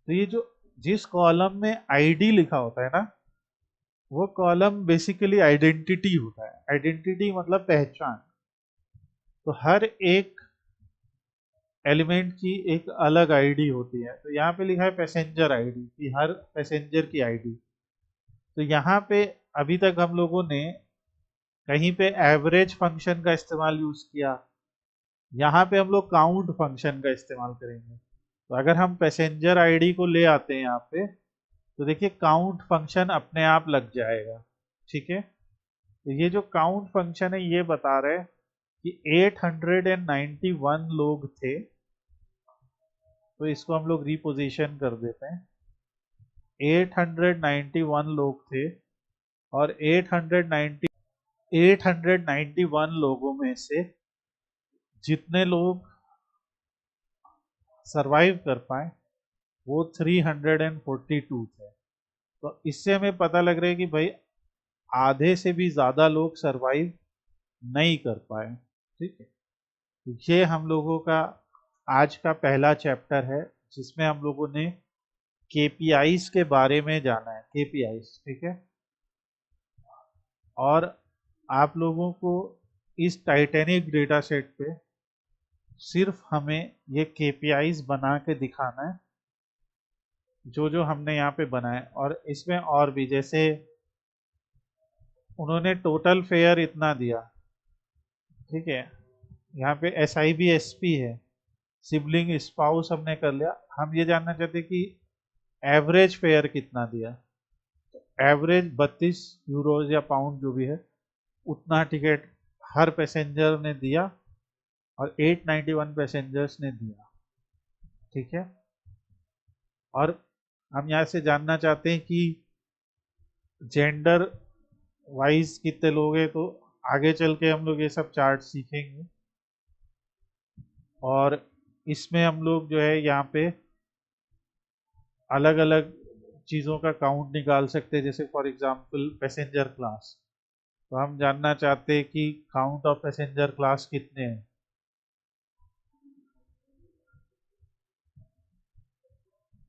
तो ये जो जिस कॉलम में आईडी लिखा होता है ना, वो कॉलम बेसिकली आइडेंटिटी होता है। आइडेंटिटी मतलब पहचान। तो हर एक एलिमेंट की एक अलग आईडी होती है। तो यहाँ पे लिखा है पैसेंजर आईडी, कि हर पैसेंजर की आईडी। तो यहाँ पे अभी तक हम लोगों ने कहीं पे एवरेज फंक्शन का इस्तेमाल यूज किया, यहाँ पे हम लोग काउंट फंक्शन का इस्तेमाल करेंगे। तो अगर हम पैसेंजर आईडी को ले आते हैं यहाँ पे, तो देखिए काउंट फंक्शन अपने आप लग जाएगा। ठीक है, तो ये जो काउंट फंक्शन है ये बता रहे हैं कि 891 लोग थे। तो इसको हम लोग रिपोजिशन कर देते हैं। 891 लोग थे, और 891 लोगों में से जितने लोग सरवाइव कर पाए वो 342 थे। तो इससे हमें पता लग रहा है कि भाई आधे से भी ज्यादा लोग सरवाइव नहीं कर पाए। ठीक है, तो ये हम लोगों का आज का पहला चैप्टर है, जिसमें हम लोगों ने केपीआईज के बारे में जाना है। केपीआईज, ठीक है। और आप लोगों को इस टाइटैनिक डेटा सेट पे सिर्फ हमें ये केपीआईज बना के दिखाना है, जो जो हमने यहाँ पे बनाए। और इसमें और भी, जैसे उन्होंने टोटल फेयर इतना दिया, ठीक है। यहाँ पे SIBSP है, सिबलिंग स्पाउस हमने कर लिया। हम ये जानना चाहते कि एवरेज फेयर कितना दिया। एवरेज 32 यूरोज या पाउंड जो भी है, उतना टिकट हर पैसेंजर ने दिया, और 891 पैसेंजर्स ने दिया। ठीक है, और हम यहाँ से जानना चाहते हैं कि जेंडर वाइज कितने लोग हैं। तो आगे चल के हम लोग ये सब चार्ट सीखेंगे, और इसमें हम लोग जो है यहाँ पे अलग अलग चीज़ों का काउंट निकाल सकते हैं। जैसे फॉर एग्जांपल पैसेंजर क्लास, तो हम जानना चाहते हैं कि काउंट ऑफ पैसेंजर क्लास कितने हैं।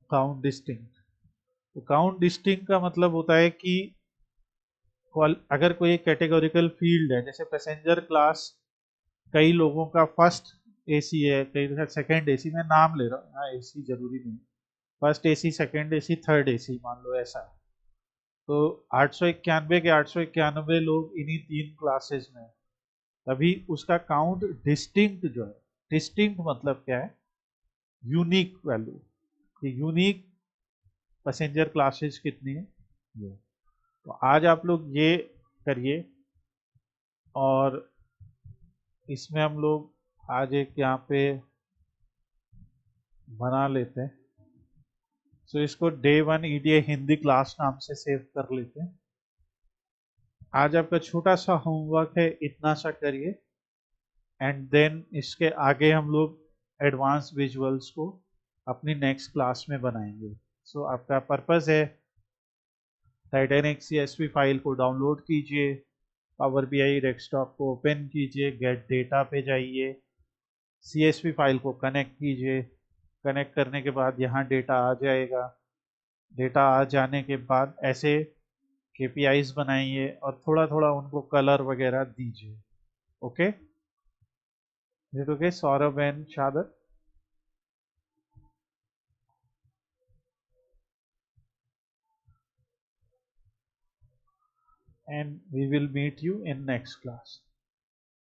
काउंट डिस्टिंक्ट, तो काउंट डिस्टिंक्ट का मतलब होता है कि अगर कोई एक कैटेगोरिकल फील्ड है, जैसे पैसेंजर क्लास कई लोगों का फर्स्ट एसी है, कई का सेकंड एसी, मैं नाम ले रहा हूँ, हाँ एसी जरूरी नहीं, first AC, second AC, third AC, मान लो ऐसा। तो 891 के 891 लोग इन्हीं तीन क्लासेस में, तभी उसका काउंट डिस्टिंक्ट जो है। डिस्टिंक्ट मतलब क्या है, यूनिक वैल्यू, कि यूनिक पैसेंजर क्लासेस कितनी है ये। तो आज आप लोग ये करिए, और इसमें हम लोग आज एक यहाँ पे बना लेते हैं। सो इसको Day 1 EDA हिंदी क्लास नाम से सेव कर लेते हैं। आज आपका छोटा सा होमवर्क है, इतना सा करिए एंड देन इसके आगे हम लोग एडवांस विजुअल्स को अपनी नेक्स्ट क्लास में बनाएंगे। सो आपका पर्पस है टाइटैनिक CSV फाइल को डाउनलोड कीजिए, पावर BI डेस्कटॉप को ओपन कीजिए, गेट डेटा पे जाइए, CSV फाइल को कनेक्ट कीजिए। कनेक्ट करने के बाद यहाँ डेटा आ जाएगा। डेटा आ जाने के बाद ऐसे KPIs बनाइए और थोड़ा थोड़ा उनको कलर वगैरह दीजिए। ओके, ये तो सौरभ एंड शादर। And we will meet you in next class.